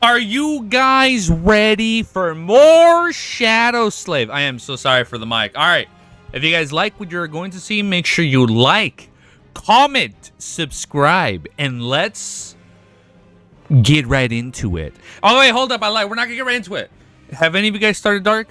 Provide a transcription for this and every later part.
Are you guys ready for more Shadow Slave? I am so sorry for the mic. All right. If you guys like what you're going to see, make sure you like, comment, subscribe, and let's get right into it. Oh, wait, hold up. I lied. We're not going to get right into it. Have any of you guys started Dark?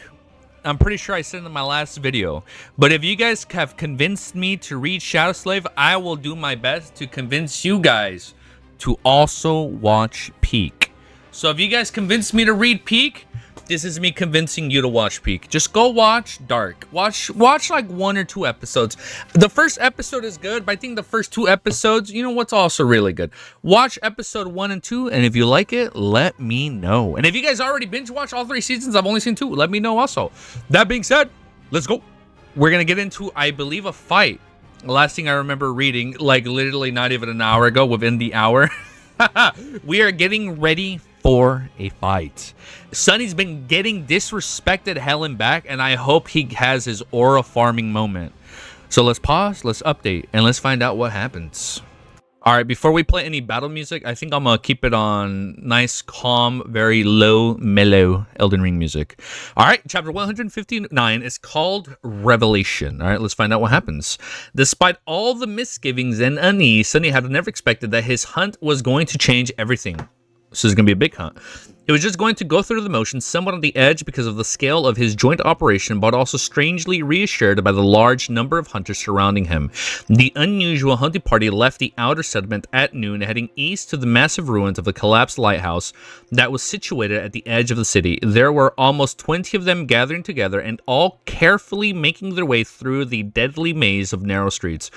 I'm pretty sure I said it in my last video. But if you guys have convinced me to read Shadow Slave, I will do my best to convince you guys to also watch Peak. So if you guys convince me to read Peak, this is me convincing you to watch Peak. Just go watch Dark. Watch like 1 or 2 episodes. The first episode is good, but I think the first 2 episodes, you know what's also really good? Watch episode 1 and 2, and if you like it, let me know. And if you guys already binge watch all 3 seasons, I've only seen 2, let me know also. That being said, let's go. We're gonna get into, I believe, a fight. The last thing I remember reading, like literally not even an hour ago, within the hour. We are getting ready for a fight. Sunny's been getting disrespected hell and back, and I hope he has his aura farming moment. So let's pause, let's update, and let's find out what happens. All right, before we play any battle music, I think I'm gonna keep it on nice, calm, very low, mellow Elden Ring music. All right, chapter 159 is called Revelation. All right, let's find out what happens. Despite all the misgivings and unease, Sunny had never expected that his hunt was going to change everything. This is going to be a big hunt. He was just going to go through the motions, somewhat on the edge because of the scale of his joint operation, but also strangely reassured by the large number of hunters surrounding him. The unusual hunting party left the outer settlement at noon, heading east to the massive ruins of a collapsed lighthouse that was situated at the edge of the city. There were almost 20 of them gathering together and all carefully making their way through the deadly maze of narrow streets.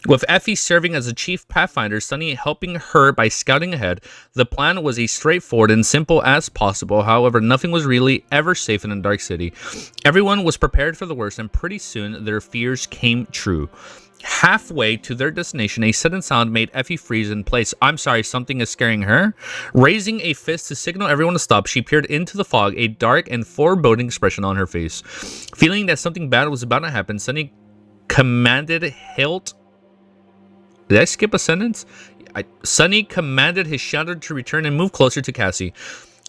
With Effie serving as a chief pathfinder, Sunny helping her by scouting ahead, the plan was as straightforward and simple as possible. However, nothing was really ever safe in a dark city. Everyone was prepared for the worst, and pretty soon their fears came true. Halfway to their destination, a sudden sound made Effie freeze in place. I'm sorry, something is scaring her. Raising a fist to signal everyone to stop, she peered into the fog, a dark and foreboding expression on her face. Feeling that something bad was about to happen, Sunny commanded Hilt. Did I skip a sentence? Sunny commanded his shadow to return and move closer to Cassie.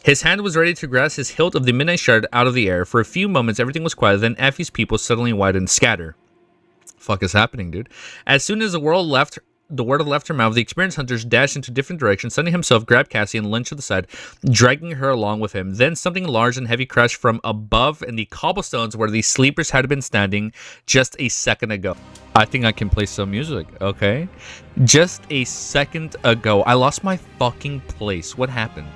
His hand was ready to grasp his hilt of the midnight shard out of the air. For a few moments, everything was quiet. Then Effie's people suddenly widened. Scatter. Fuck is happening, dude? As soon as the word left her mouth, the experienced hunters dashed into different directions. Sunny himself grabbed Cassie and lunged to the side, dragging her along with him. Then something large and heavy crashed from above in the cobblestones where the sleepers had been standing just a second ago. I think I can play some music, okay? Just a second ago. I lost my fucking place. What happened?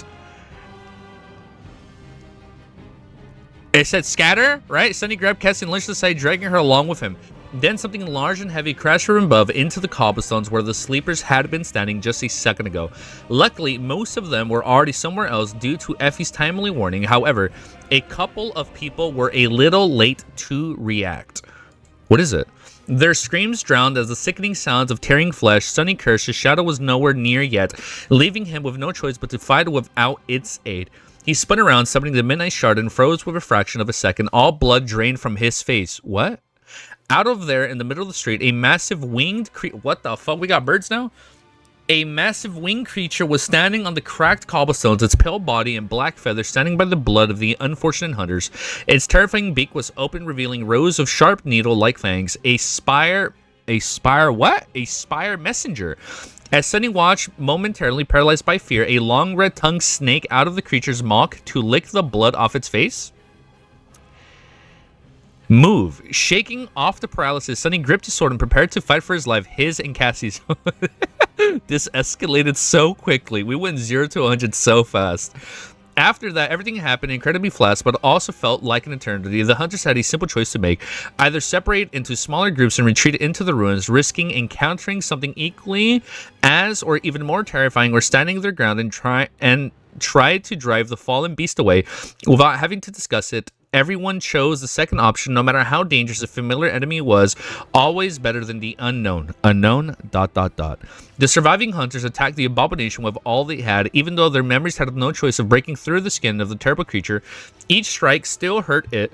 It said scatter, right? Sunny grabbed Cassie and lunged to the side, dragging her along with him. Then something large and heavy crashed from above into the cobblestones where the sleepers had been standing just a second ago. Luckily, most of them were already somewhere else due to Effie's timely warning. However, a couple of people were a little late to react. What is it? Their screams drowned as the sickening sounds of tearing flesh. Sunny cursed his shadow was nowhere near yet, leaving him with no choice but to fight without its aid. He spun around, summoning the midnight shard, and froze with a fraction of a second. All blood drained from his face. What? Out of there, in the middle of the street, a massive winged creature. What the fuck? We got birds now? A massive winged creature was standing on the cracked cobblestones, its pale body and black feathers standing by the blood of the unfortunate hunters. Its terrifying beak was open, revealing rows of sharp needle-like fangs. A spire what? A spire messenger. As Sunny watched, momentarily paralyzed by fear, a long red tongue snake out of the creature's maw to lick the blood off its face. Move. Shaking off the paralysis, Sunny gripped his sword and prepared to fight for his life, his and Cassie's. This escalated so quickly. We went 0 to 100 so fast. After that, everything happened incredibly fast, but also felt like an eternity. The hunters had a simple choice to make. Either separate into smaller groups and retreat into the ruins, risking encountering something equally as or even more terrifying, or standing their ground and try to drive the fallen beast away without having to discuss it. Everyone chose the second option, no matter how dangerous a familiar enemy was, always better than the unknown. Unknown, ... The surviving hunters attacked the abomination with all they had, even though their memories had no choice of breaking through the skin of the terrible creature. Each strike still hurt it,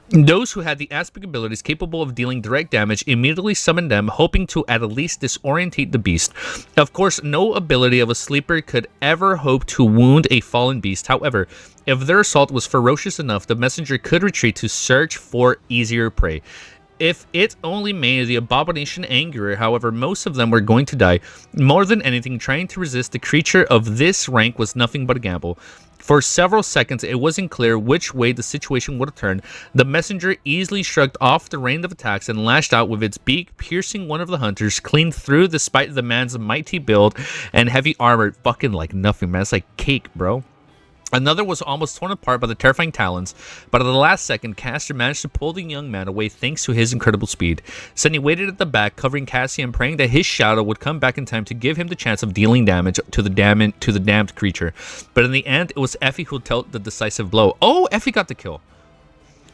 Those who had the aspect abilities capable of dealing direct damage immediately summoned them, hoping to at least disorientate the beast. Of course, no ability of a sleeper could ever hope to wound a fallen beast. However, if their assault was ferocious enough, the messenger could retreat to search for easier prey. If it only made the abomination angrier, however, most of them were going to die. More than anything, trying to resist the creature of this rank was nothing but a gamble. For several seconds, it wasn't clear which way the situation would have turned. The messenger easily shrugged off the rain of attacks and lashed out with its beak, piercing one of the hunters clean through despite the man's mighty build and heavy armor. Fucking like nothing, man. It's like cake, bro. Another was almost torn apart by the terrifying talons, but at the last second, Caster managed to pull the young man away thanks to his incredible speed. Sunny waited at the back, covering Cassie and praying that his shadow would come back in time to give him the chance of dealing damage to the damned creature. But in the end, it was Effie who dealt the decisive blow. Oh, Effie got the kill.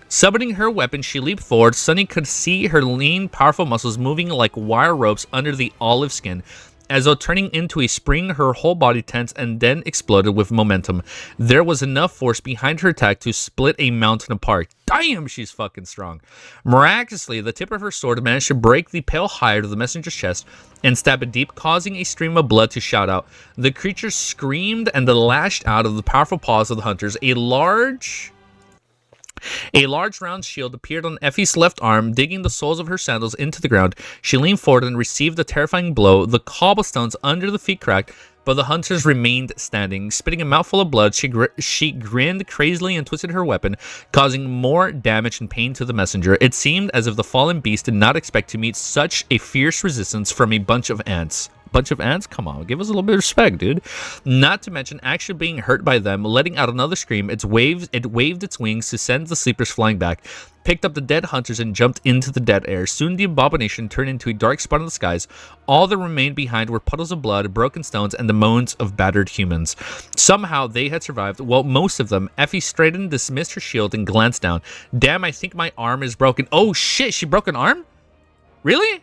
Summoning her weapon, she leaped forward. Sunny could see her lean, powerful muscles moving like wire ropes under the olive skin. As though turning into a spring, her whole body tensed and then exploded with momentum. There was enough force behind her attack to split a mountain apart. Damn, she's fucking strong. Miraculously, the tip of her sword managed to break the pale hide of the messenger's chest and stab it deep, causing a stream of blood to shout out. The creature screamed and lashed out of the powerful paws of the hunters. A large round shield appeared on Effie's left arm, digging the soles of her sandals into the ground. She leaned forward and received a terrifying blow. The cobblestones under the feet cracked, but the hunters remained standing. Spitting a mouthful of blood, she grinned crazily and twisted her weapon, causing more damage and pain to the messenger. It seemed as if the fallen beast did not expect to meet such a fierce resistance from a bunch of ants. Bunch of ants? Come on, give us a little bit of respect, dude. Not to mention actually being hurt by them, letting out another scream. It waved its wings to send the sleepers flying back, picked up the dead hunters and jumped into the dead air. Soon the abomination turned into a dark spot in the skies. All that remained behind were puddles of blood, broken stones, and the moans of battered humans. Somehow they had survived. Well, most of them. Effie straightened, dismissed her shield, and glanced down. Damn, I think my arm is broken. Oh shit, she broke an arm? Really?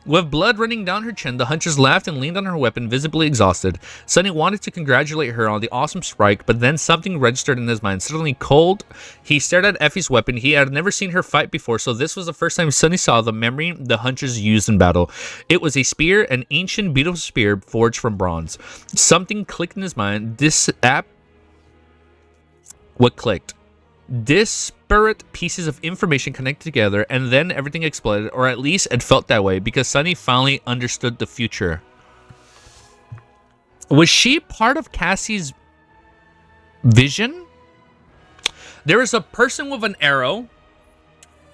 With blood running down her chin, the hunters laughed and leaned on her weapon, visibly exhausted. Sunny wanted to congratulate her on the awesome strike, but then something registered in his mind. Suddenly cold, he stared at Effie's weapon. He had never seen her fight before, so this was the first time Sunny saw the memory the hunters used in battle. It was a spear, an ancient, beautiful spear forged from bronze. Something clicked in his mind. What clicked? Disparate pieces of information connected together, and then everything exploded, or at least it felt that way, because Sunny finally understood the future. Was she part of Cassie's vision? There was a person with an arrow.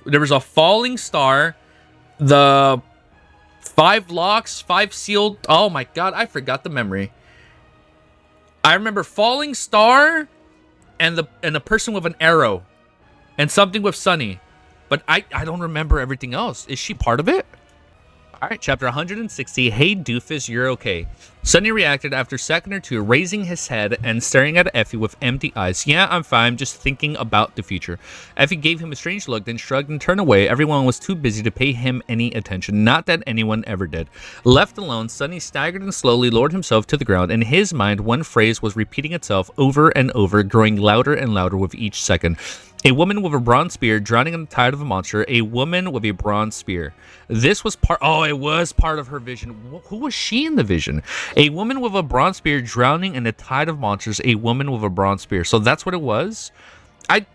There was a falling star. The 5 locks, 5 sealed. Oh my god, I forgot the memory. I remember falling star and the person with an arrow and something with Sunny, but I don't remember everything else. Is she part of it? All right, chapter 160. Hey doofus, you're okay. Sunny reacted after a second or two, raising his head and staring at Effie with empty eyes. Yeah, I'm fine, just thinking about the future. Effie gave him a strange look, then shrugged and turned away. Everyone was too busy to pay him any attention. Not that anyone ever did. Left alone, Sunny staggered and slowly lowered himself to the ground. In his mind, one phrase was repeating itself over and over, growing louder and louder with each second. A woman with a bronze spear drowning in the tide of a monster. A woman with a bronze spear. This was part... Oh, it was part of her vision. Who was she in the vision? A woman with a bronze spear drowning in the tide of monsters. A woman with a bronze spear. So that's what it was?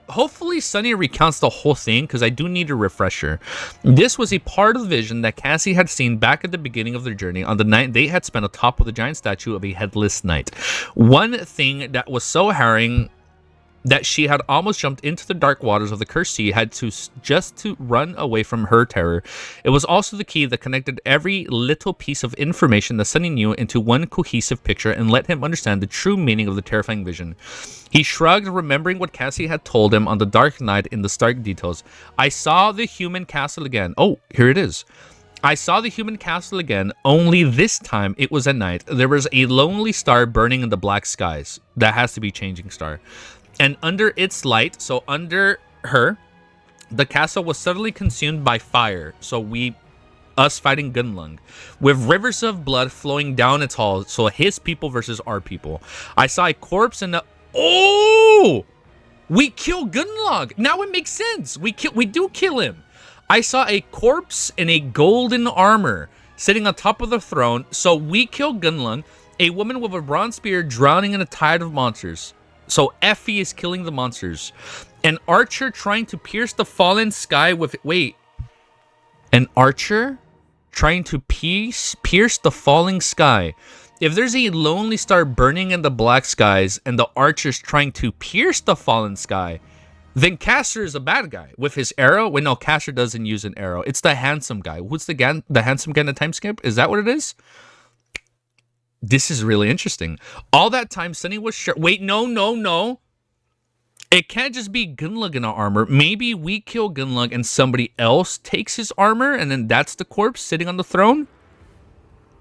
Hopefully Sunny recounts the whole thing, because I do need a refresher. This was a part of the vision that Cassie had seen back at the beginning of their journey on the night they had spent atop of the giant statue of a headless knight. One thing that was so harrowing that she had almost jumped into the dark waters of the cursed sea had to just to run away from her terror. It was also the key that connected every little piece of information that Sunny knew into one cohesive picture and let him understand the true meaning of the terrifying vision. He shrugged, remembering what Cassie had told him on the dark night in the stark details. I saw the human castle again. Oh, here it is. I saw the human castle again, only this time it was at night. There was a lonely star burning in the black skies. That has to be Changing Star. And under its light, so under her, the castle was suddenly consumed by fire. So us fighting Gunlung, with rivers of blood flowing down its halls. So his people versus our people. I saw a corpse in the... Oh! We kill Gunlog. Now it makes sense. We do kill him. I saw a corpse in a golden armor sitting on top of the throne. So we kill Gunlug, a woman with a bronze spear drowning in a tide of monsters. So Effie is killing the monsters. An archer trying to pierce the fallen sky with... Wait. An archer trying to pierce the falling sky. If there's a lonely star burning in the black skies and the archer's trying to pierce the fallen sky, then Caster is a bad guy with his arrow. Wait, no, Caster doesn't use an arrow. It's the handsome guy. Who's the handsome guy in the time skip? Is that what it is? This is really interesting. All that time, Sunny was sure. Wait, no. It can't just be Gunlug in our armor. Maybe we kill Gunlug and somebody else takes his armor, and then that's the corpse sitting on the throne?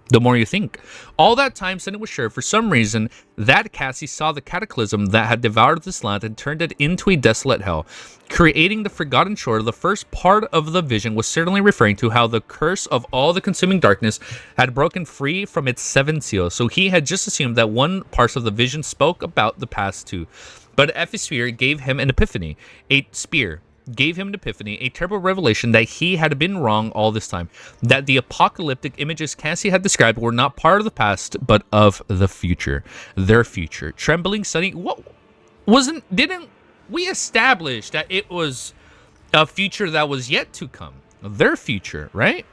The more you think. All that time, Sunny was sure, for some reason, that Cassie saw the cataclysm that had devoured this land and turned it into a desolate hell, creating the Forgotten Shore. The first part of the vision was certainly referring to how the curse of all the consuming darkness had broken free from its 7 seals, so he had just assumed that one part of the vision spoke about the past too. But SPIRE gave him an epiphany. A terrible revelation that he had been wrong all this time. That the apocalyptic images Cassie had described were not part of the past, but of the future. Their future. Trembling Sunny... Didn't we establish that it was a future that was yet to come? Their future, right?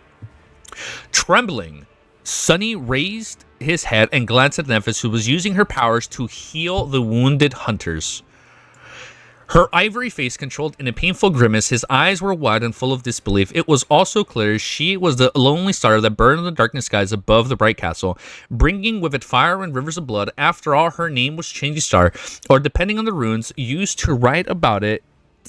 Trembling, Sunny raised his head and glanced at Nephis, who was using her powers to heal the wounded hunters. Her ivory face controlled in a painful grimace. His eyes were wide and full of disbelief. It was also clear she was the lonely star that burned in the darkness skies above the bright castle, bringing with it fire and rivers of blood. After all, her name was Changing Star, or depending on the runes used to write about it,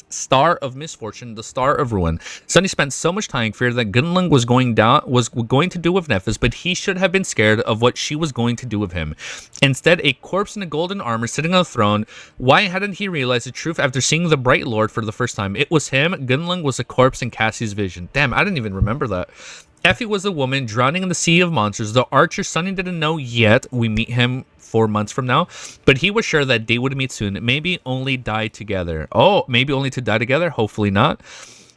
Star of Misfortune, the Star of Ruin. Sunny spent so much time fearing that Gunlung was going to do with Nephis, but he should have been scared of what she was going to do with him. Instead, a corpse in a golden armor sitting on the throne. Why hadn't he realized the truth after seeing the Bright Lord for the first time? It was him. Gunlung was a corpse in Cassie's vision. Damn, I didn't even remember that. Effie was a woman drowning in the sea of monsters. The archer Sunny didn't know yet. We meet him 4 months from now, but he was sure that they would meet soon. Maybe only die together. Oh, maybe only to die together. Hopefully not.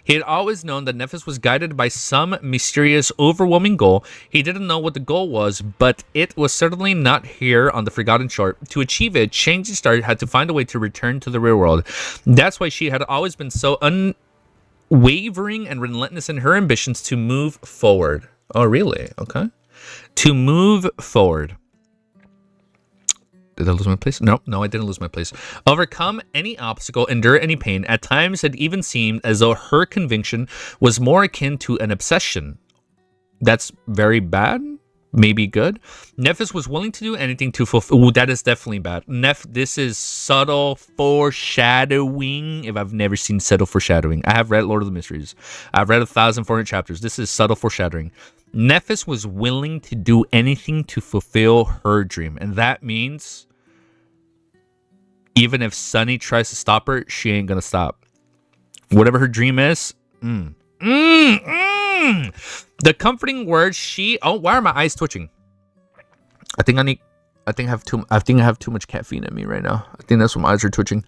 He had always known that Nephis was guided by some mysterious, overwhelming goal. He didn't know what the goal was, but it was certainly not here on the Forgotten Shore. To achieve it, Changing Star had to find a way to return to the real world. That's why she had always been so unwavering and relentless in her ambitions to move forward. Oh, really? Okay. To move forward. Did I lose my place? No, I didn't lose my place. Overcome any obstacle, endure any pain. At times, it even seemed as though her conviction was more akin to an obsession. That's very bad. Maybe good. Nephis was willing to do anything to fulfill... Ooh, that is definitely bad. This is subtle foreshadowing. If I've never seen subtle foreshadowing. I have read Lord of the Mysteries. I've read 1,400 chapters. This is subtle foreshadowing. Nephis was willing to do anything to fulfill her dream. And that means even if Sunny tries to stop her, she ain't gonna stop. Whatever her dream is. The comforting words she... Oh, why are my eyes twitching? I think I have too much caffeine in me right now. I think that's why my eyes are twitching.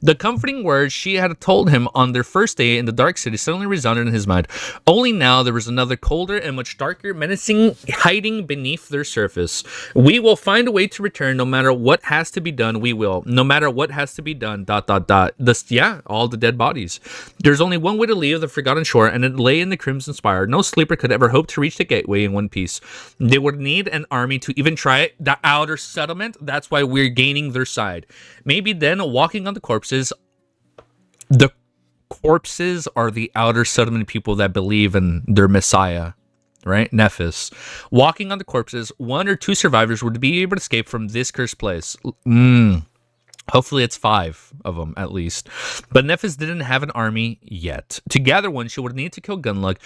The comforting words she had told him on their first day in the Dark City suddenly resounded in his mind. Only now there was another colder and much darker menacing hiding beneath their surface. We will find a way to return no matter what has to be done. We will. No matter what has to be done. ... All the dead bodies. There's only one way to leave the Forgotten Shore, and it lay in the Crimson Spire. No sleeper could ever hope to reach the gateway in one piece. They would need an army to even try it. The outer settlement. That's why we're gaining their side. Maybe then walking on the corpses. The corpses are the outer settlement people that believe in their messiah, right? Nephis. Walking on the corpses, 1 or 2 survivors would be able to escape from this cursed place. Hopefully it's 5 of them at least. But Nephis didn't have an army yet. To gather one, she would need to kill Gunlug,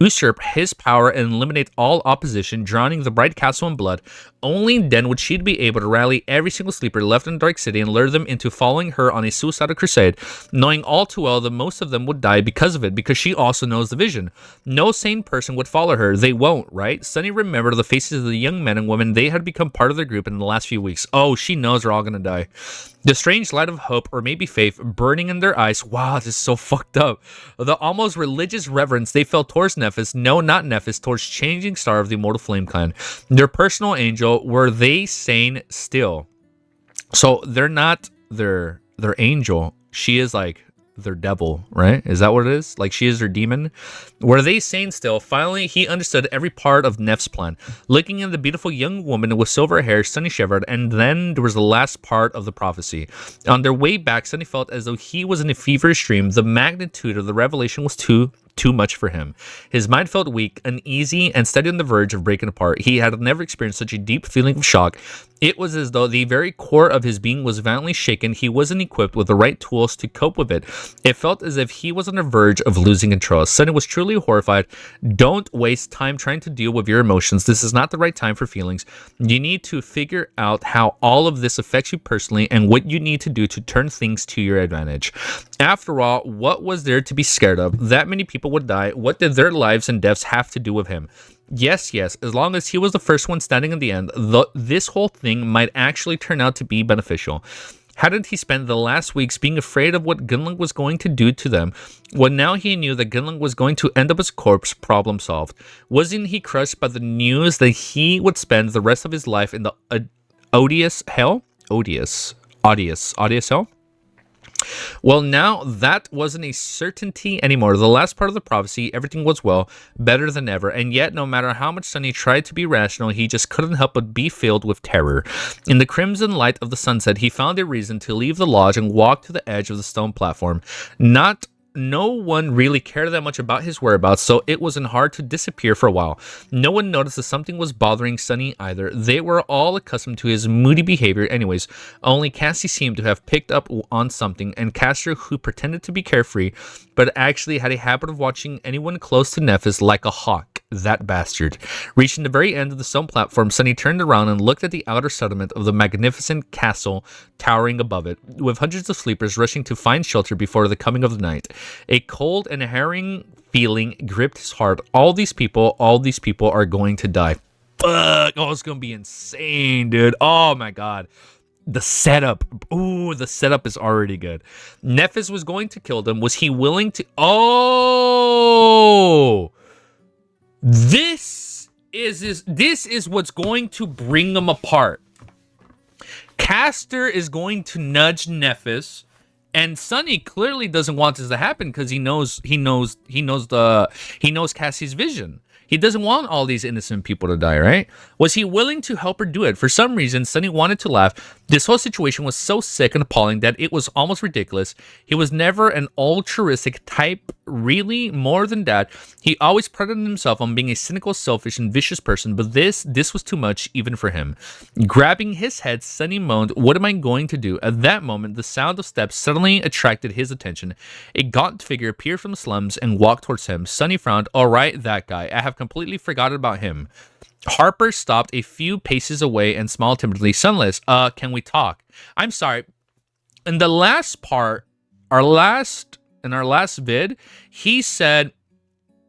usurp his power, and eliminate all opposition, drowning the bright castle in blood. Only then would she be able to rally every single sleeper left in the Dark City and lure them into following her on a suicidal crusade, knowing all too well that most of them would die because of it, because she also knows the vision. No sane person would follow her. They won't, right? Sunny remembered the faces of the young men and women they had become part of their group in the last few weeks. Oh, she knows they're all gonna die. The strange light of hope, or maybe faith, burning in their eyes. Wow, this is so fucked up. The almost religious reverence they felt towards Nephis, no, not Nephis, towards changing star of the Immortal Flame Clan. Their personal angel, were they sane still? So they're not their angel. She is like their devil, right? Is that what it is? Like she is their demon? Were they sane still? Finally, he understood every part of Neff's plan. Looking at the beautiful young woman with silver hair, Sunny shivered, and then there was the last part of the prophecy. On their way back, Sunny felt as though he was in a feverish dream. The magnitude of the revelation was too much for him. His mind felt weak, uneasy, and steady on the verge of breaking apart. He had never experienced such a deep feeling of shock. It was as though the very core of his being was violently shaken. He wasn't equipped with the right tools to cope with it. It felt as if he was on the verge of losing control. Sunny was truly horrified. Don't waste time trying to deal with your emotions. This is not the right time for feelings. You need to figure out how all of this affects you personally and what you need to do to turn things to your advantage. After all, what was there to be scared of? That many people would die. What did their lives and deaths have to do with him? Yes, as long as he was the first one standing in the end, this whole thing might actually turn out to be beneficial. Hadn't he spent the last weeks being afraid of what Gunlung was going to do to them? Well, now he knew that Gunlung was going to end up as corpse, problem solved. Wasn't he crushed by the news that he would spend the rest of his life in the odious hell? Odious hell? Well, now that wasn't a certainty anymore. The last part of the prophecy, everything was well, better than ever, and yet no matter how much Sunny tried to be rational, he just couldn't help but be filled with terror. In the crimson light of the sunset, he found a reason to leave the lodge and walk to the edge of the stone platform. No one really cared that much about his whereabouts, so it wasn't hard to disappear for a while. No one noticed that something was bothering Sunny either. They were all accustomed to his moody behavior anyways. Only Cassie seemed to have picked up on something, and Castor, who pretended to be carefree, but actually had a habit of watching anyone close to Nephis like a hawk. That bastard. Reaching the very end of the stone platform, Sunny turned around and looked at the outer settlement of the magnificent castle towering above it, with hundreds of sleepers rushing to find shelter before the coming of the night. A cold and harrowing feeling gripped his heart. All these people are going to die. Fuck. Oh, it's going to be insane, dude. Oh my God. The setup. Ooh, the setup is already good. Nephis was going to kill them. Was he willing to? Oh, this is what's going to bring them apart. Caster is going to nudge Nephis, and Sunny clearly doesn't want this to happen because he knows Cassie's vision. He doesn't want all these innocent people to die, right? Was he willing to help her do it? For some reason, Sunny wanted to laugh. This whole situation was so sick and appalling that it was almost ridiculous. He was never an altruistic type, really, more than that. He always prided himself on being a cynical, selfish, and vicious person, but this was too much even for him. Grabbing his head, Sunny moaned, "What am I going to do?" At that moment, the sound of steps suddenly attracted his attention. A gaunt figure appeared from the slums and walked towards him. Sunny frowned. "All right, that guy. I have completely forgotten about him." Harper stopped a few paces away and smiled timidly. "Sunless, can we talk?" "I'm sorry. In the last part, our last vid, he said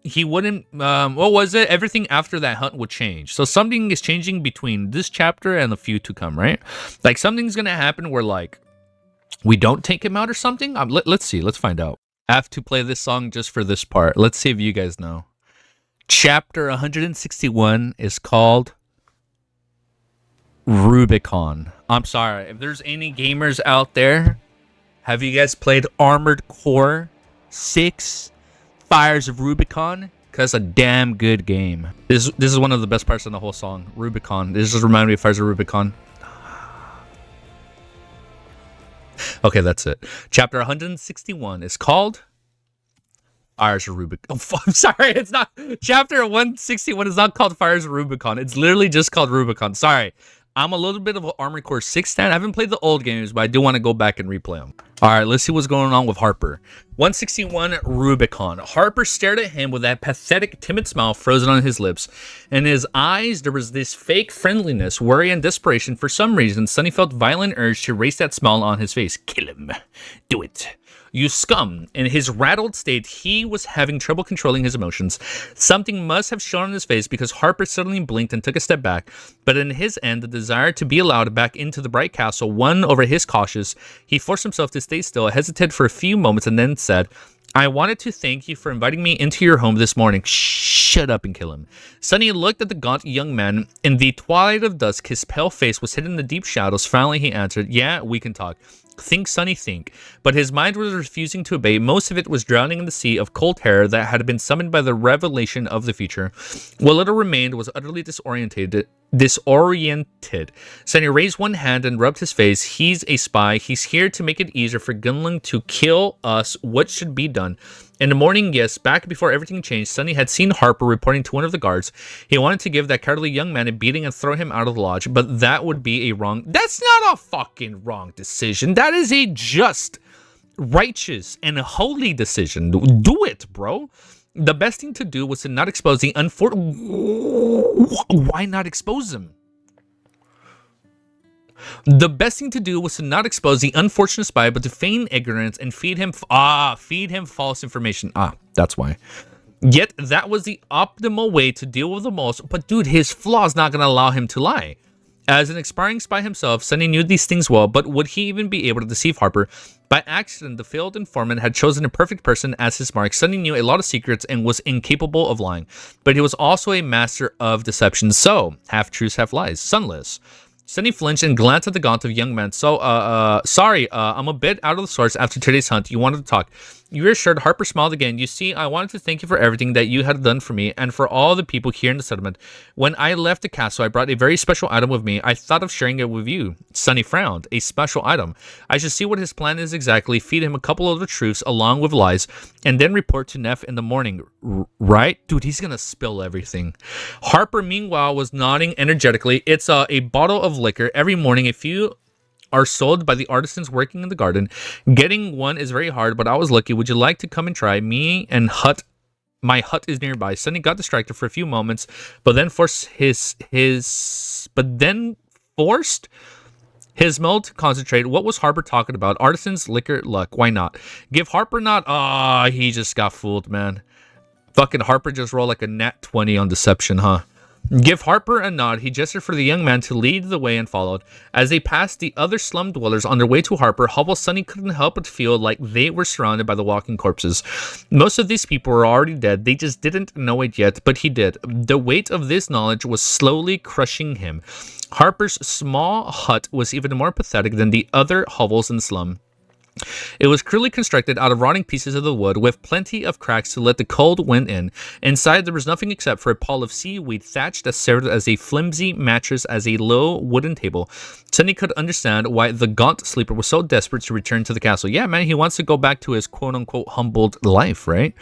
he wouldn't, what was it? Everything after that hunt would change. So something is changing between this chapter and the few to come, right? Like something's going to happen where like we don't take him out or something. Let's see. Let's find out. I have to play this song just for this part. Let's see if you guys know. Chapter 161 is called Rubicon. I'm sorry. If there's any gamers out there, have you guys played Armored Core 6 Fires of Rubicon? Because it's a damn good game. This is one of the best parts of the whole song. Rubicon. This just reminded me of Fires of Rubicon. Okay, that's it. Chapter 161 is called Fires of Rubicon. Oh, I'm sorry, it's not. Chapter 161 is not called Fires of Rubicon. It's literally just called Rubicon. Sorry. I'm a little bit of an Armored Core 6 fan. I haven't played the old games, but I do want to go back and replay them. All right, let's see what's going on with Harper. 161 Rubicon. Harper stared at him with that pathetic, timid smile frozen on his lips. In his eyes, there was this fake friendliness, worry, and desperation. For some reason, Sunny felt violent urge to erase that smile on his face. Kill him. Do it. You scum. In his rattled state, he was having trouble controlling his emotions. Something must have shown on his face because Harper suddenly blinked and took a step back. But in his end, the desire to be allowed back into the bright castle won over his cautious. He forced himself to stay still, hesitated for a few moments, and then said, I wanted to thank you for inviting me into your home this morning. Shut up and kill him. Sonny looked at the gaunt young man. In the twilight of dusk, his pale face was hidden in the deep shadows. Finally, he answered, yeah, we can talk. Think, Sonny, think. But his mind was refusing to obey. Most of it was drowning in the sea of cold terror that had been summoned by the revelation of the future. What little remained was utterly disoriented. Sonny raised one hand and rubbed his face. He's a spy. He's here to make it easier for Gunlung to kill us. What should be done? In the morning, yes, back before everything changed, Sonny had seen Harper reporting to one of the guards. He wanted to give that cowardly young man a beating and throw him out of the lodge, but that would be a wrong... That's not a fucking wrong decision. That is a just, righteous, and holy decision. Do it, bro. The best thing to do was to not expose the Why not expose him? The best thing to do was to not expose the unfortunate spy, but to feign ignorance and feed him false information. That's why. Yet that was the optimal way to deal with the most. But dude, his flaw is not going to allow him to lie. As an aspiring spy himself, Sonny knew these things well, but would he even be able to deceive Harper? By accident, the failed informant had chosen a perfect person as his mark. Sonny knew a lot of secrets and was incapable of lying, but he was also a master of deception. So, half truths, half lies. Sunless. Sonny flinched and glanced at the gaunt of young man. Sorry, I'm a bit out of the sorts after today's hunt. You wanted to talk. You reassured. Harper smiled again. You see, I wanted to thank you for everything that you had done for me and for all the people here in the settlement. When I left the castle, I brought a very special item with me. I thought of sharing it with you. Sonny frowned. A special item. I should see what his plan is exactly, feed him a couple of the truths along with lies, and then report to Neff in the morning. Right? Dude, he's gonna spill everything. Harper, meanwhile, was nodding energetically. It's a bottle of liquor. Every morning, a few are sold by the artisans working in the garden. Getting one is very hard, but I was lucky. Would you like to come and try? My hut is nearby. Sonny got distracted for a few moments, but then forced his mouth to concentrate. What was Harper talking about? Artisans, liquor, luck. Why not? Give Harper not. He just got fooled, man. Fucking Harper just rolled like a nat 20 on deception, huh? Give Harper a nod. He gestured for the young man to lead the way and followed. As they passed the other slum dwellers on their way to Harper, Sonny couldn't help but feel like they were surrounded by the walking corpses. Most of these people were already dead. They just didn't know it yet, but he did. The weight of this knowledge was slowly crushing him. Harper's small hut was even more pathetic than the other hovels in the slum. It was crudely constructed out of rotting pieces of the wood, with plenty of cracks to let the cold wind in. Inside, there was nothing except for a pall of seaweed thatched that served as a flimsy mattress as a low wooden table. Sonny could understand why the gaunt sleeper was so desperate to return to the castle. Yeah, man, he wants to go back to his quote-unquote humbled life, right?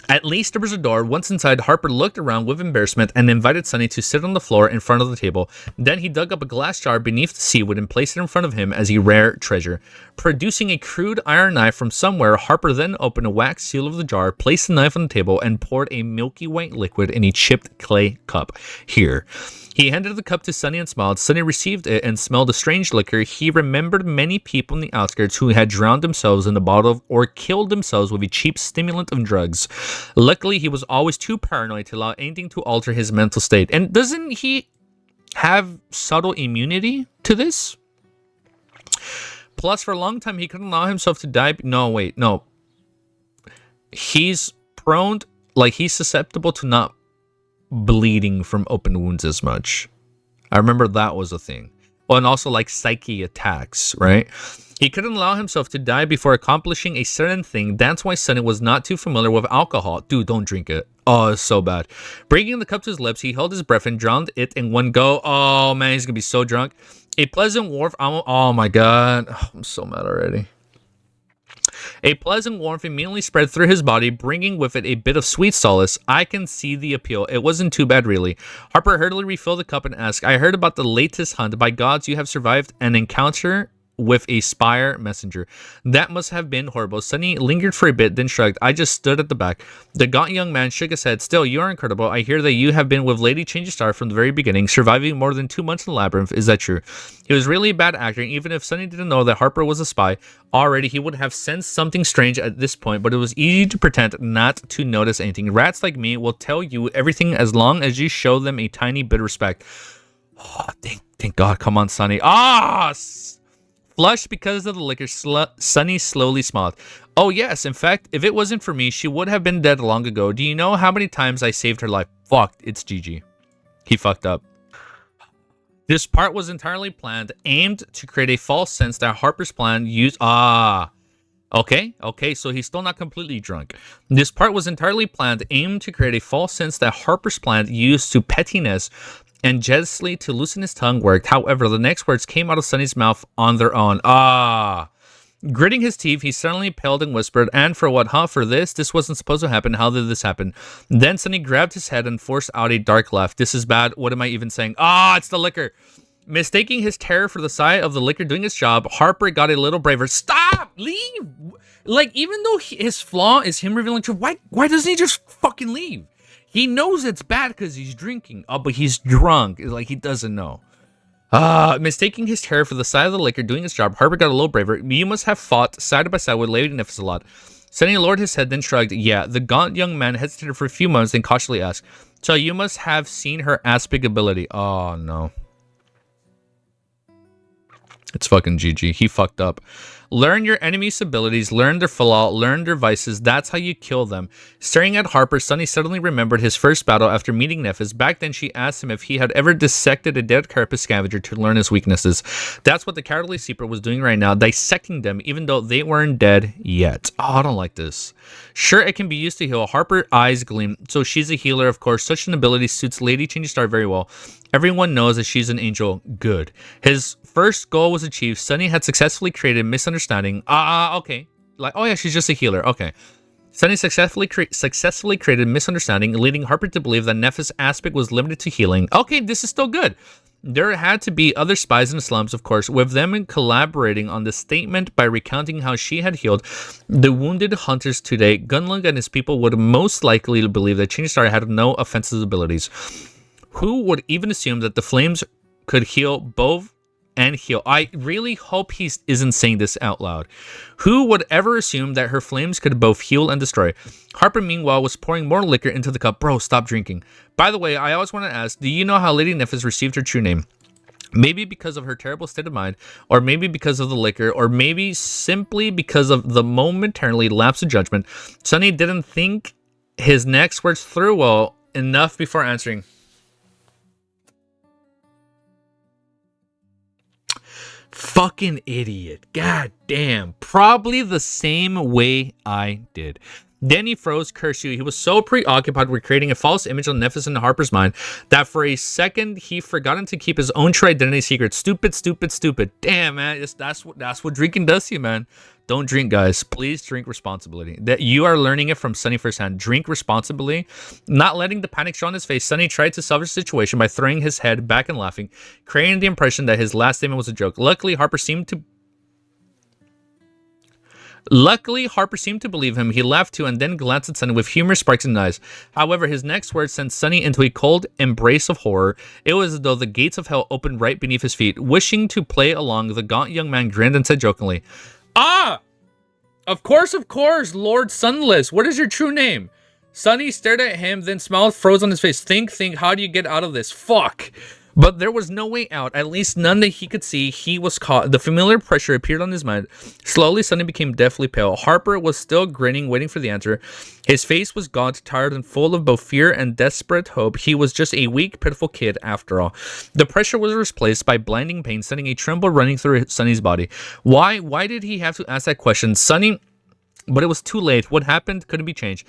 At least there was a door. Once inside, Harper looked around with embarrassment and invited Sonny to sit on the floor in front of the table. Then he dug up a glass jar beneath the seaweed and placed it in front of him as a rare treasure. Producing a crude iron knife from somewhere, Harper then opened a wax seal of the jar, placed the knife on the table, and poured a milky white liquid in a chipped clay cup. Here. He handed the cup to Sonny and smiled. Sonny received it and smelled a strange liquor. He remembered many people in the outskirts who had drowned themselves in the bottle or killed themselves with a cheap stimulant of drugs. Luckily, he was always too paranoid to allow anything to alter his mental state. And doesn't he have subtle immunity to this? Plus, for a long time, he couldn't allow himself to die. No. He's prone, he's susceptible to not bleeding from open wounds as much. I remember that was a thing. Oh, and also psyche attacks, right? He couldn't allow himself to die before accomplishing a certain thing. That's why Sonny was not too familiar with alcohol. Dude, don't drink it. Oh, it's so bad. Bringing the cup to his lips, he held his breath and drowned it in one go. Oh, man, he's gonna be so drunk. A pleasant warmth. Oh, my God. Oh, I'm so mad already. A pleasant warmth immediately spread through his body, bringing with it a bit of sweet solace. I can see the appeal. It wasn't too bad, really. Harper hurriedly refilled the cup and asked, I heard about the latest hunt. By gods, you have survived an encounter with a SPIRE messenger. That must have been horrible. Sunny lingered for a bit, then shrugged. I just stood at the back. The gaunt young man shook his head. Still, you are incredible. I hear that you have been with Lady Change Star from the very beginning, surviving more than 2 months in the labyrinth. Is that true? He was really bad acting. Even if Sunny didn't know that Harper was a spy already, he would have sensed something strange at this point, but it was easy to pretend not to notice anything. Rats like me will tell you everything as long as you show them a tiny bit of respect. Oh, thank God. Come on, Sunny. Flushed because of the liquor, Sunny slowly smiled. Oh, yes. In fact, if it wasn't for me, she would have been dead long ago. Do you know how many times I saved her life? Fucked. It's GG. He fucked up. This part was entirely planned, aimed to create a false sense that Harper's plan used... Okay, so he's still not completely drunk. This part was entirely planned, aimed to create a false sense that Harper's plan used to pettiness and jealously to loosen his tongue worked. However, the next words came out of Sunny's mouth on their own. Gritting his teeth, he suddenly paled and whispered, and for what, huh? For this? This wasn't supposed to happen. How did this happen? Then Sunny grabbed his head and forced out a dark laugh. This is bad. What am I even saying? It's the liquor. Mistaking his terror for the sight of the liquor doing its job, Harper got a little braver. Stop! Leave! Like, even though his flaw is him revealing truth, why doesn't he just fucking leave? He knows it's bad because he's drinking. But he's drunk. It's like he doesn't know. Mistaking his terror for the sight of the liquor doing its job, Harper got a little braver. You must have fought side by side with Lady Nifis a lot. Sunny lowered his head, then shrugged. Yeah, the gaunt young man hesitated for a few moments, then cautiously asked, so you must have seen her aspic ability. Oh, no. It's fucking GG. He fucked up. Learn your enemy's abilities, learn their flaw, learn their vices. That's how you kill them. Staring at Harper, Sunny suddenly remembered his first battle after meeting Nephis. Back then, she asked him if he had ever dissected a dead carapace scavenger to learn his weaknesses. That's what the cowardly sleeper was doing right now, dissecting them, even though they weren't dead yet. I don't like this. Sure, it can be used to heal. Harper eyes gleam. So she's a healer, of course. Such an ability suits Lady Change Star very well. Everyone knows that she's an angel. Good. His first goal was achieved. Sunny had successfully created misunderstanding. Okay. Like, oh yeah, she's just a healer. Okay. Sunny successfully created misunderstanding, leading Harper to believe that Nephis' aspect was limited to healing. Okay, this is still good. There had to be other spies in the slums, of course, with them collaborating on the statement by recounting how she had healed the wounded hunters today. Gunlung and his people would most likely believe that Change Star had no offensive abilities. Who would even assume that the flames could heal both and heal? I really hope he isn't saying this out loud. Who would ever assume that her flames could both heal and destroy? Harper, meanwhile, was pouring more liquor into the cup. Bro, stop drinking. By the way, I always want to ask, do you know how Lady Nephis received her true name? Maybe because of her terrible state of mind, or maybe because of the liquor, or maybe simply because of the momentarily lapse of judgment. Sunny didn't think his next words through well enough before answering. Fucking idiot. God damn. Probably the same way I did. Then he froze, cursed you. He was so preoccupied with creating a false image on Nephis in Harper's mind that for a second he forgotten to keep his own true identity secret. Stupid, stupid, stupid. Damn, man. That's what drinking does to you, man. Don't drink, guys. Please drink responsibly. That you are learning it from Sunny firsthand. Drink responsibly. Not letting the panic show on his face, Sunny tried to salvage the situation by throwing his head back and laughing, creating the impression that his last statement was a joke. Luckily, Harper seemed to believe him. He laughed too and then glanced at Sunny with humorous sparks in his eyes. However, his next words sent Sunny into a cold embrace of horror. It was as though the gates of hell opened right beneath his feet. Wishing to play along, the gaunt young man grinned and said jokingly, Of course, Lord Sunless. What is your true name? Sunny stared at him, then smiled, froze on his face. Think, how do you get out of this? Fuck. But there was no way out, at least none that he could see. He was caught. The familiar pressure appeared on his mind. Slowly, Sunny became deathly pale. Harper was still grinning, waiting for the answer. His face was gaunt, tired, and full of both fear and desperate hope. He was just a weak, pitiful kid, after all. The pressure was replaced by blinding pain, sending a tremble running through Sunny's body. Why did he have to ask that question? Sunny... But it was too late. What happened couldn't be changed.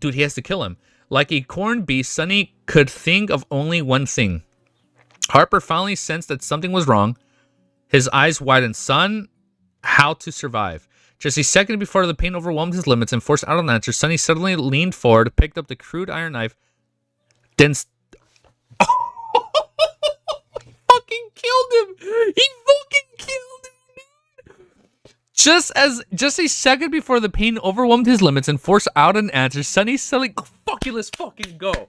Dude, he has to kill him. Like a corned beast, Sunny could think of only one thing. Harper finally sensed that something was wrong. His eyes widened. Son, how to survive. Just a second before the pain overwhelmed his limits and forced out an answer, Sunny suddenly leaned forward, picked up the crude iron knife, then... fucking killed him! He fucking killed him, Just a second before the pain overwhelmed his limits and forced out an answer, Sunny suddenly, fuck you, let's fucking go.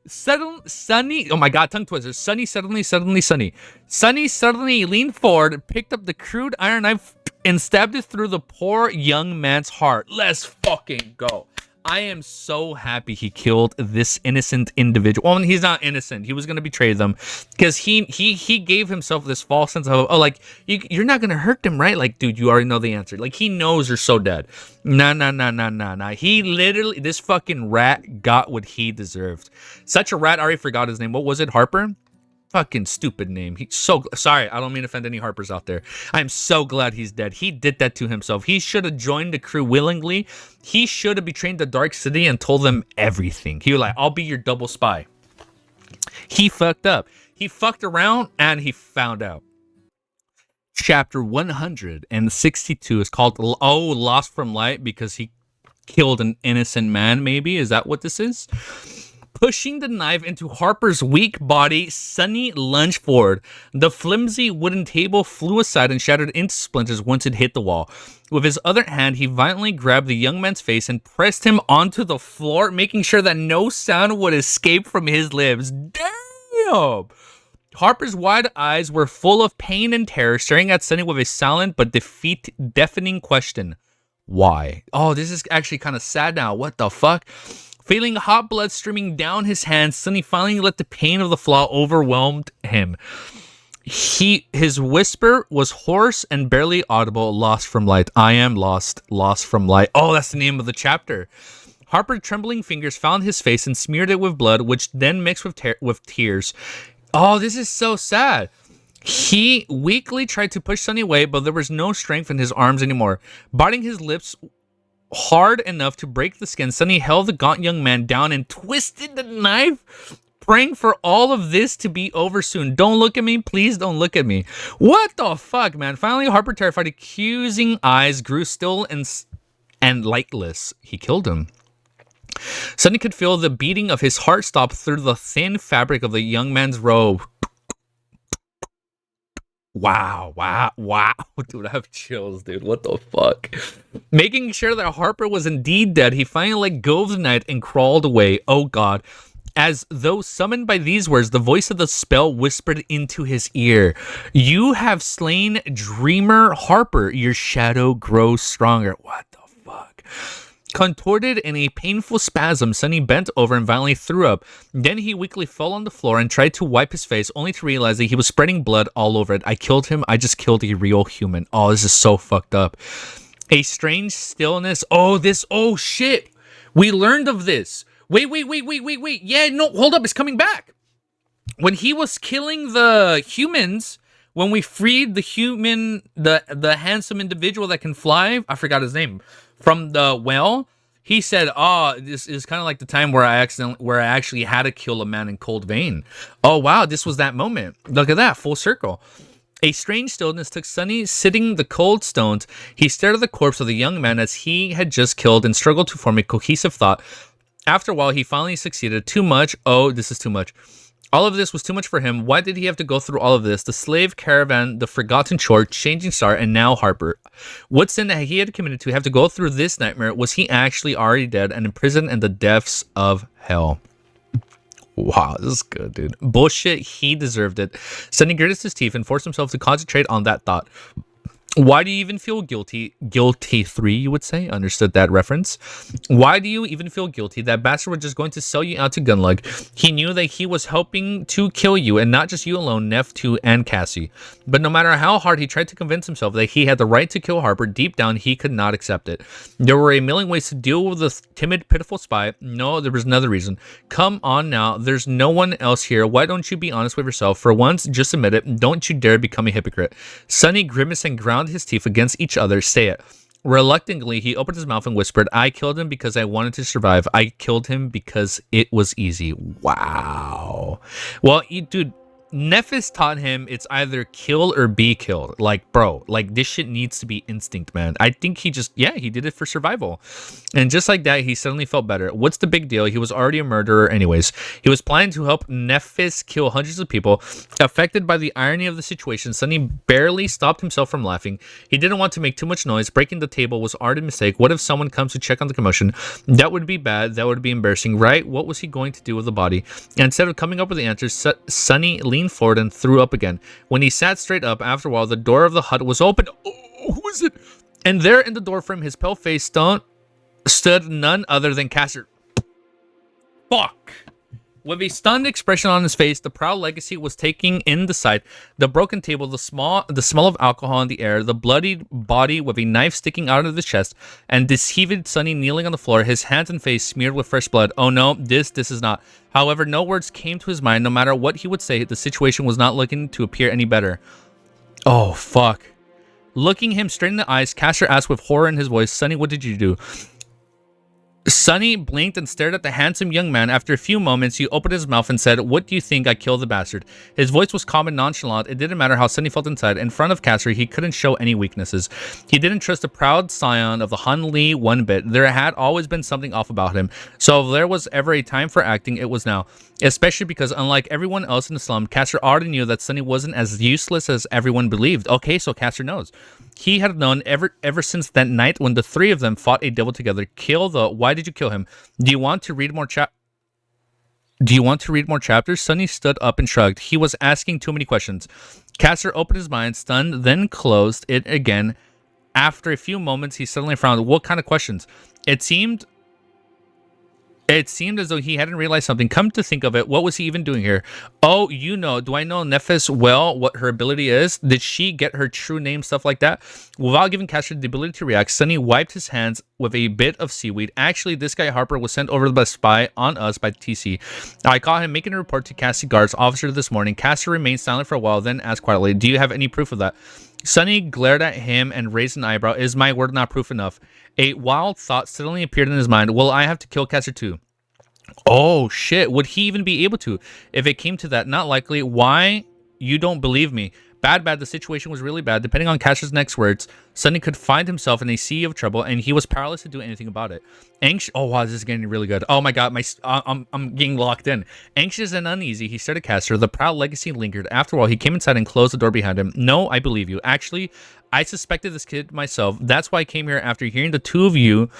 Sunny, oh my god, tongue twister. Sunny suddenly leaned forward, picked up the crude iron knife, and stabbed it through the poor young man's heart. Let's fucking go. I am so happy he killed this innocent individual. Well, he's not innocent. He was gonna betray them because he gave himself this false sense of, oh, like you're not gonna hurt them, right? Like, dude, you already know the answer. Like, he knows you're so dead. Nah. He literally, this fucking rat got what he deserved. Such a rat. I already forgot his name. What was it? Harper? Fucking stupid name. He's so sorry. I don't mean to offend any Harpers out there. I'm so glad he's dead. He did that to himself. He should have joined the crew willingly. He should have betrayed the Dark City and told them everything. He was like, I'll be your double spy. He fucked up. He fucked around and he found out. Chapter 162 is called Lost from Light, because he killed an innocent man, maybe? Is that what this is? Pushing the knife into Harper's weak body, Sunny lunged forward. The flimsy wooden table flew aside and shattered into splinters once it hit the wall. With his other hand, he violently grabbed the young man's face and pressed him onto the floor, making sure that no sound would escape from his lips. Damn! Harper's wide eyes were full of pain and terror, staring at Sunny with a silent but deafening question. Why? Oh, this is actually kind of sad now. What the fuck? Feeling hot blood streaming down his hands, Sunny finally let the pain of the flaw overwhelm him. His whisper was hoarse and barely audible. Lost from light. I am lost from light. Oh, that's the name of the chapter. Harper's trembling fingers found his face and smeared it with blood, which then mixed with tears. Oh, this is so sad. He weakly tried to push Sunny away, but there was no strength in his arms anymore. Biting his lips hard enough to break the skin, Sunny held the gaunt young man down and twisted the knife, praying for all of this to be over soon. Don't look at me, please don't look at me. What the fuck, man? Finally, Harper, terrified, accusing eyes grew still and lightless. He killed him. Sunny could feel the beating of his heart stop through the thin fabric of the young man's robe. Wow. Dude, I have chills, dude. What the fuck? Making sure that Harper was indeed dead, he finally let go of the knife and crawled away. Oh god. As though summoned by these words, the voice of the spell whispered into his ear. You have slain Dreamer Harper. Your shadow grows stronger. What the fuck? Contorted in a painful spasm, Sunny bent over and violently threw up. Then he weakly fell on the floor and tried to wipe his face, only to realize that he was spreading blood all over it. I killed him. I just killed a real human. Oh, this is so fucked up. A strange stillness. Oh shit. We learned of this. Wait. Yeah, no, hold up. It's coming back. When he was killing the humans, when we freed the human, the handsome individual that can fly, I forgot his name, from the well, he said, this is kind of like the time where I actually had to kill a man in cold vein. Oh wow, this was that moment. Look at that, full circle. A strange stillness took Sunny sitting the cold stones. He stared at the corpse of the young man as he had just killed and struggled to form a cohesive thought. After a while, he finally succeeded. Too much. Oh, this is too much. All of this was too much for him. Why did he have to go through all of this? The slave caravan, the forgotten shore, changing star, and now Harper. What sin that he had committed to have to go through this nightmare? Was he actually already dead and imprisoned in the depths of hell? Wow, this is good, dude. Bullshit, he deserved it. Sunny gritted his teeth and forced himself to concentrate on that thought. Why do you even feel guilty? Guilty 3, you would say? Understood that reference. Why do you even feel guilty? That bastard was just going to sell you out to Gunlug. He knew that he was helping to kill you, and not just you alone, Neff, too, and Cassie. But no matter how hard he tried to convince himself that he had the right to kill Harper, deep down, he could not accept it. There were a million ways to deal with the timid, pitiful spy. No, there was another reason. Come on now, there's no one else here. Why don't you be honest with yourself? For once, just admit it. Don't you dare become a hypocrite. Sunny grimaced and ground his teeth against each other. Say it. Reluctantly, he opened his mouth and whispered, I killed him because I wanted to survive. I killed him because it was easy. Wow. Well, dude, Nephis taught him it's either kill or be killed. Like, bro, like this shit needs to be instinct, man. I think he just, yeah, he did it for survival. And just like that, he suddenly felt better. What's the big deal? He was already a murderer anyways. He was planning to help Nephis kill hundreds of people. Affected by the irony of the situation, Sonny barely stopped himself from laughing. He didn't want to make too much noise. Breaking the table was already a mistake. What if someone comes to check on the commotion? That would be bad. That would be embarrassing, right? What was he going to do with the body? And instead of coming up with the answers, Sonny leaned forward and threw up again. When he sat straight up, after a while, the door of the hut was open. Oh, who is it? And there in the doorframe, his pale face stood none other than Caster. Fuck. With a stunned expression on his face, the proud legacy was taking in the sight, the broken table, the smell of alcohol in the air, the bloodied body with a knife sticking out of the chest, and deceived Sonny kneeling on the floor, his hands and face smeared with fresh blood. Oh no, this is not. However, no words came to his mind. No matter what he would say, the situation was not looking to appear any better. Oh, fuck. Looking him straight in the eyes, Caster asked with horror in his voice, Sonny, what did you do? Sonny blinked and stared at the handsome young man. After a few moments, he opened his mouth and said, what do you think? I killed the bastard. His voice was calm and nonchalant. It didn't matter how Sonny felt inside. In front of Caster, he couldn't show any weaknesses. He didn't trust the proud scion of the Han Li one bit. There had always been something off about him. So if there was ever a time for acting, it was now. Especially because, unlike everyone else in the slum, Caster already knew that Sonny wasn't as useless as everyone believed. Okay, so Caster knows. He had known ever since that night when the three of them fought a devil together. Why did you kill him? Do you want to read more chapters? Sonny stood up and shrugged. He was asking too many questions. Caster opened his mind, stunned, then closed it again. After a few moments, he suddenly frowned. What kind of questions? It seemed as though he hadn't realized something. Come to think of it, what was he even doing here? Oh, do I know Nephis well, what her ability is? Did she get her true name, stuff like that? Without giving Caster the ability to react, Sonny wiped his hands with a bit of seaweed. Actually, this guy Harper was sent over by spy on us by TC. I caught him making a report to Cassie Guard's officer this morning. Caster remained silent for a while, then asked quietly, do you have any proof of that? Sonny glared at him and raised an eyebrow. Is my word not proof enough? A wild thought suddenly appeared in his mind. Will I have to kill Caster too? Oh, shit. Would he even be able to? If it came to that, not likely. Why? You don't believe me. Bad. The situation was really bad. Depending on Caster's next words, Sonny could find himself in a sea of trouble, and he was powerless to do anything about it. Oh, wow, this is getting really good. Oh, my God. I'm getting locked in. Anxious and uneasy, he stared at Caster. The proud legacy lingered. After all, he came inside and closed the door behind him. No, I believe you. Actually, I suspected this kid myself. That's why I came here after hearing the two of you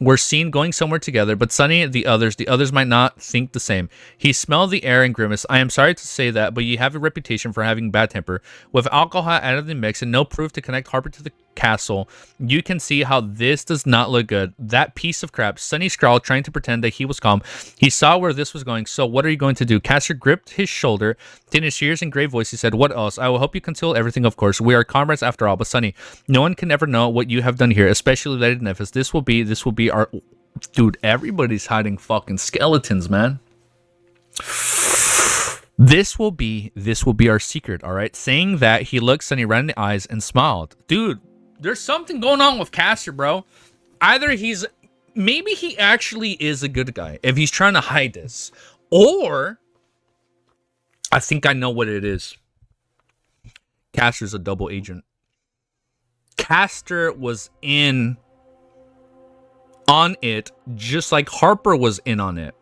were seen going somewhere together, but Sonny, the others might not think the same. He smelled the air and grimaced. I am sorry to say that, but you have a reputation for having bad temper. With alcohol added in the mix and no proof to connect Harper to the castle, you can see how this does not look good. That piece of crap. Sonny scowled, trying to pretend that he was calm. He saw where this was going. So what are you going to do? Caster gripped his shoulder. In his serious and grave voice, he said, what else? I will help you conceal everything, of course. We are comrades after all. But Sonny, no one can ever know what you have done here, especially Lady Nephis. This will be our... Dude, everybody's hiding fucking skeletons, man. This will be our secret, all right? Saying that, he looked Sonny right in the eyes and smiled. Dude, there's something going on with Caster, bro. Either maybe he actually is a good guy if he's trying to hide this, or I think I know what it is. Caster's a double agent. Caster was in on it just like Harper was in on it.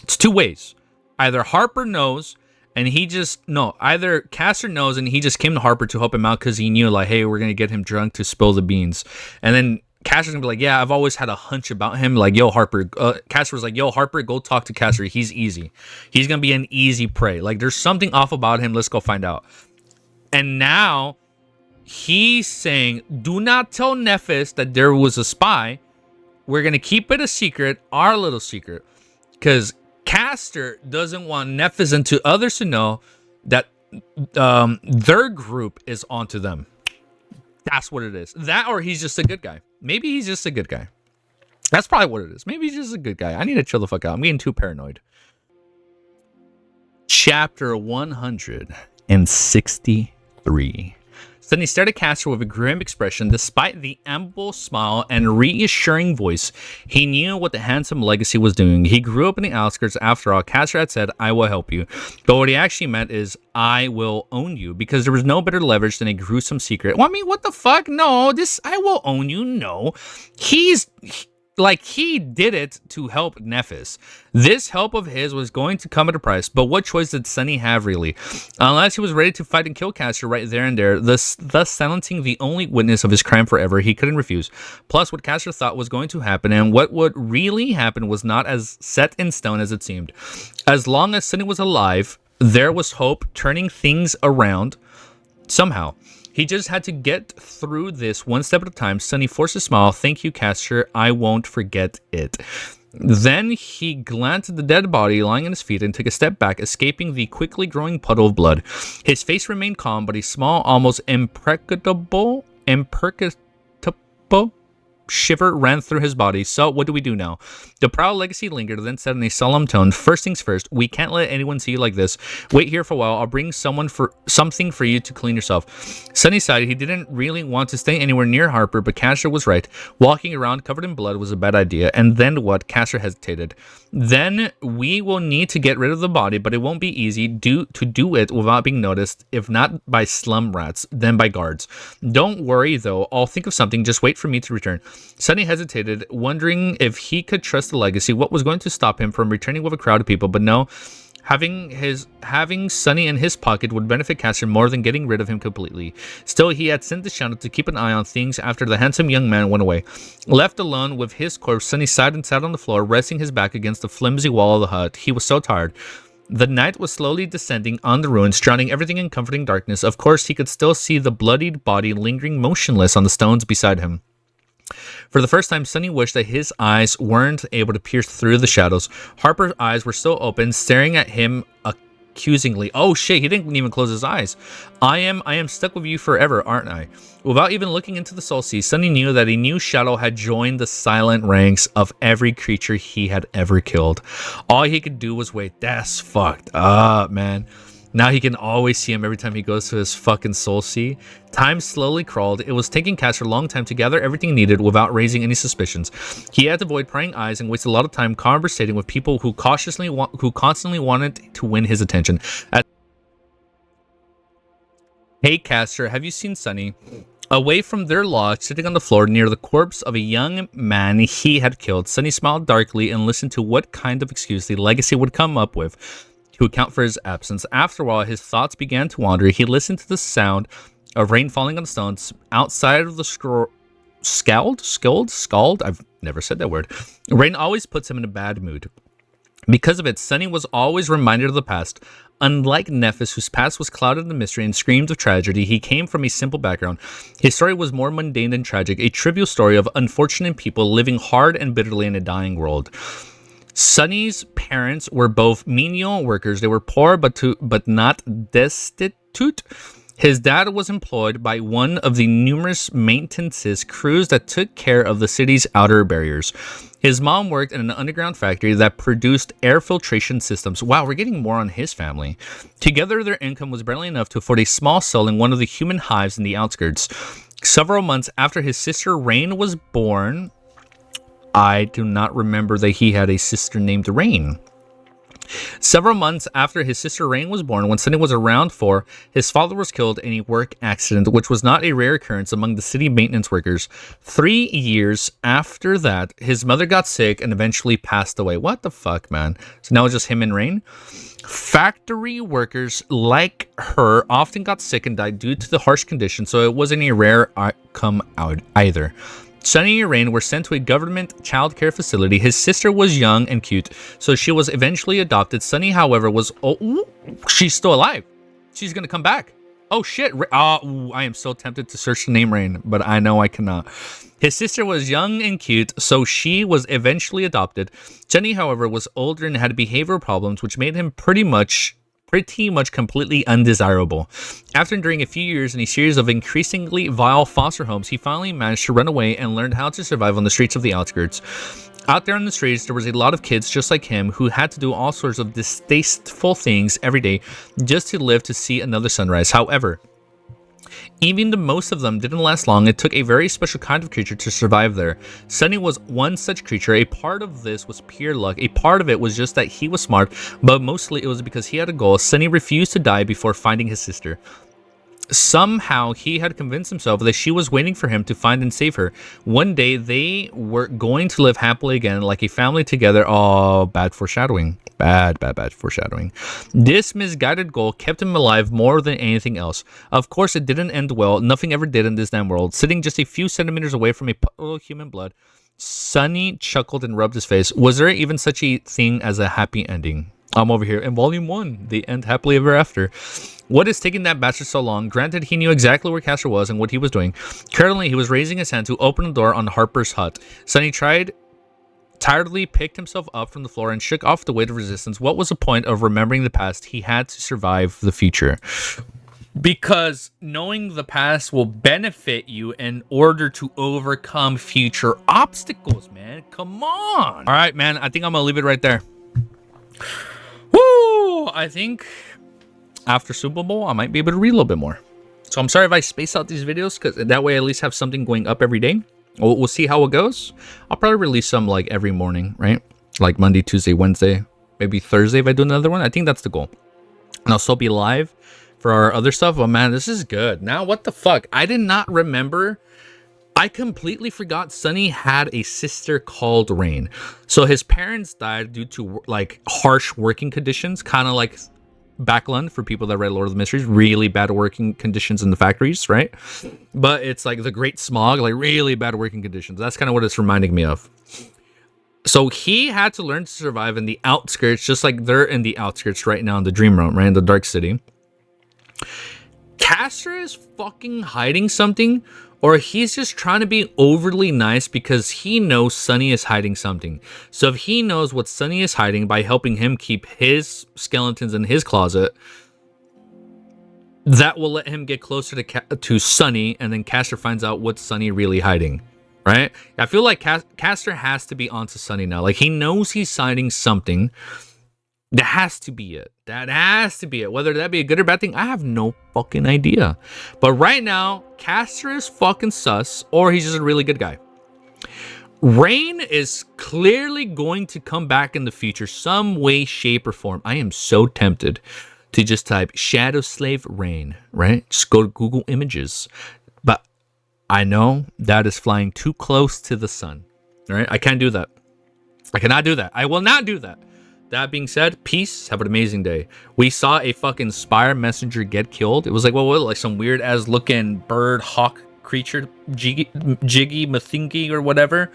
It's two ways. Either Harper knows and either Caster knows and he just came to Harper to help him out because he knew, like, hey, we're gonna get him drunk to spill the beans. And then Caster's gonna be like, yeah, I've always had a hunch about him. Like, yo, Harper. Caster was like, yo, Harper, go talk to Caster. He's easy. He's gonna be an easy prey. Like, there's something off about him. Let's go find out. And now he's saying, do not tell Nephis that there was a spy. We're going to keep it a secret, our little secret, because Caster doesn't want Nephis and to others to know that their group is onto them. That's what it is. That, or he's just a good guy. Maybe he's just a good guy. That's probably what it is. Maybe he's just a good guy. I need to chill the fuck out. I'm getting too paranoid. Chapter 163. Sunny stared at Castor with a grim expression. Despite the ample smile and reassuring voice, he knew what the handsome legacy was doing. He grew up in the outskirts. After all, Castor had said, I will help you. But what he actually meant is, I will own you, because there was no better leverage than a gruesome secret. Well, I mean, what the fuck? No, this I will own you. No, he did it to help Nephis. This help of his was going to come at a price, but what choice did Sunny have, really? Unless he was ready to fight and kill Castor right there and there, thus silencing the only witness of his crime forever, he couldn't refuse. Plus, what Castor thought was going to happen and what would really happen was not as set in stone as it seemed. As long as Sunny was alive, there was hope turning things around somehow. He just had to get through this one step at a time. Sunny forced a smile. Thank you, Castor. I won't forget it. Then he glanced at the dead body lying at his feet and took a step back, escaping the quickly growing puddle of blood. His face remained calm, but a small, almost imperceptible shiver ran through his body. So what do we do now? The proud legacy lingered, then said in a solemn tone, first things first, we can't let anyone see you like this. Wait here for a while. I'll bring something for you to clean yourself. Sunny sighed. He didn't really want to stay anywhere near Harper, but Castor was right. Walking around covered in blood was a bad idea. And then what? Castor hesitated. Then we will need to get rid of the body, but it won't be easy to do it without being noticed, if not by slum rats, then by guards. Don't worry, though. I'll think of something. Just wait for me to return. Sunny hesitated, wondering if he could trust the legacy. What was going to stop him from returning with a crowd of people? But no, having Sunny in his pocket would benefit Castor more than getting rid of him completely. Still, he had sent the shadow to keep an eye on things after the handsome young man went away. Left alone with his corpse, Sunny sighed and sat on the floor, resting his back against the flimsy wall of the hut. He was so tired. The night was slowly descending on the ruins, drowning everything in comforting darkness. Of course, he could still see the bloodied body lingering motionless on the stones beside him. For the first time, Sunny wished that his eyes weren't able to pierce through the shadows. Harper's eyes were still open, staring at him accusingly. Oh shit, he didn't even close his eyes. I am stuck with you forever, aren't I? Without even looking into the soul sea, Sunny knew that a new shadow had joined the silent ranks of every creature he had ever killed. All he could do was wait. That's fucked up, man. Now he can always see him every time he goes to his fucking soul sea. Time slowly crawled. It was taking Castor a long time to gather everything needed without raising any suspicions. He had to avoid prying eyes and waste a lot of time conversating with people who constantly wanted to win his attention. Hey Castor, have you seen Sunny? Away from their lodge, sitting on the floor near the corpse of a young man he had killed, Sunny smiled darkly and listened to what kind of excuse the legacy would come up with to account for his absence. After a while, his thoughts began to wander. He listened to the sound of rain falling on the stones outside of the scald? I've never said that word. Rain always puts him in a bad mood. Because of it, Sunny was always reminded of the past. Unlike Nephis, whose past was clouded in mystery and screamed of tragedy, he came from a simple background. His story was more mundane than tragic, a trivial story of unfortunate people living hard and bitterly in a dying world. Sunny's parents were both menial workers. They were poor but not destitute. His dad was employed by one of the numerous maintenance crews that took care of the city's outer barriers. His mom worked in an underground factory that produced air filtration systems. Wow, we're getting more on his family. Together, their income was barely enough to afford a small cell in one of the human hives in the outskirts. Several months after his sister Rain was born, I do not remember that he had a sister named Rain. Several months after his sister Rain was born, when Sunny was around 4, his father was killed in a work accident, which was not a rare occurrence among the city maintenance workers. 3 years after that, his mother got sick and eventually passed away. What the fuck, man? So now it's just him and Rain? Factory workers like her often got sick and died due to the harsh conditions, so it wasn't a rare outcome either. Sunny and Rain were sent to a government child care facility. His sister was young and cute, so she was eventually adopted. Sunny, however, was... Oh, she's still alive. She's going to come back. Oh, shit. I am so tempted to search the name Rain, but I know I cannot. His sister was young and cute, so she was eventually adopted. Sunny, however, was older and had behavioral problems, which made him pretty much completely undesirable. After enduring a few years in a series of increasingly vile foster homes, he finally managed to run away and learned how to survive on the streets of the outskirts. Out there on the streets, there was a lot of kids just like him who had to do all sorts of distasteful things every day just to live to see another sunrise. However, Even the most of them didn't last long. It took a very special kind of creature to survive there. Sunny was one such creature. A part of this was pure luck. A part of it was just that he was smart, but mostly it was because he had a goal. Sunny refused to die before finding his sister. Somehow he had convinced himself that she was waiting for him to find and save her. One day they were going to live happily again like a family together. Oh, bad foreshadowing. Bad foreshadowing. This misguided goal kept him alive more than anything else. Of course, it didn't end well. Nothing ever did in this damn world. Sitting just a few centimeters away from a puddle of human blood, Sunny chuckled and rubbed his face. Was there even such a thing as a happy ending? I'm over here in volume 1. The end happily ever after. What is taking that bastard so long? Granted, he knew exactly where Castor was and what he was doing. Currently, he was raising his hand to open the door on Harper's hut. Sunny tiredly picked himself up from the floor and shook off the weight of resistance. What was the point of remembering the past? He had to survive the future. Because knowing the past will benefit you in order to overcome future obstacles, man. Come on. All right, man. I think I'm going to leave it right there. Woo! I think after Super Bowl, I might be able to read a little bit more. So I'm sorry if I space out these videos, because that way I at least have something going up every day. We'll see how it goes. I'll probably release some like every morning, right? Like Monday, Tuesday, Wednesday, maybe Thursday if I do another one. I think that's the goal. And I'll still be live for our other stuff. But man, this is good. Now, what the fuck? I did not remember. I completely forgot Sunny had a sister called Rain. So his parents died due to like harsh working conditions, kind of like Backland for people that read Lord of the Mysteries. Really bad working conditions in the factories, right? But it's like the Great Smog, like really bad working conditions. That's kind of what it's reminding me of. So he had to learn to survive in the outskirts, just like they're in the outskirts right now in the Dream Realm, right? In the Dark City. Castor is fucking hiding something, or he's just trying to be overly nice because he knows Sunny is hiding something. So if he knows what Sunny is hiding by helping him keep his skeletons in his closet, that will let him get closer to Sunny, and then Castor finds out what's Sunny really hiding, right? I feel like Castor has to be onto Sunny now. Like, he knows he's hiding something. That has to be it. That has to be it. Whether that be a good or bad thing, I have no fucking idea. But right now, Castor is fucking sus, or he's just a really good guy. Rain is clearly going to come back in the future, some way, shape, or form. I am so tempted to just type Shadow Slave Rain, right? Just go to Google Images. But I know that is flying too close to the sun, right? I can't do that. I cannot do that. I will not do that. That being said, peace. Have an amazing day. We saw a fucking Spire messenger get killed. It was like, what was it? Like some weird ass looking bird hawk creature, Jiggy Mathinky or whatever.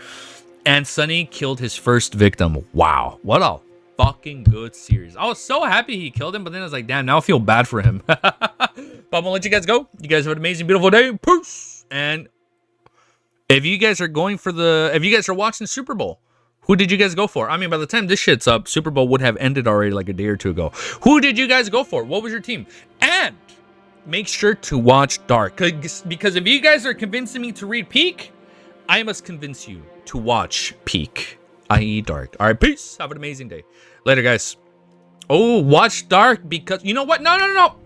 And Sunny killed his first victim. Wow. What a fucking good series. I was so happy he killed him, but then I was like, damn, now I feel bad for him. But I'm gonna let you guys go. You guys have an amazing, beautiful day. Peace. And if you guys are watching Super Bowl, who did you guys go for? I mean, by the time this shit's up, Super Bowl would have ended already like a day or two ago. Who did you guys go for? What was your team? And make sure to watch Dark. Because if you guys are convincing me to read Peak, I must convince you to watch Peak, i.e. Dark. All right, peace. Have an amazing day. Later, guys. Oh, watch Dark because... You know what? No.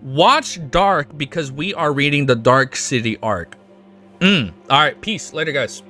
Watch Dark because we are reading the Dark City arc. All right, peace. Later, guys.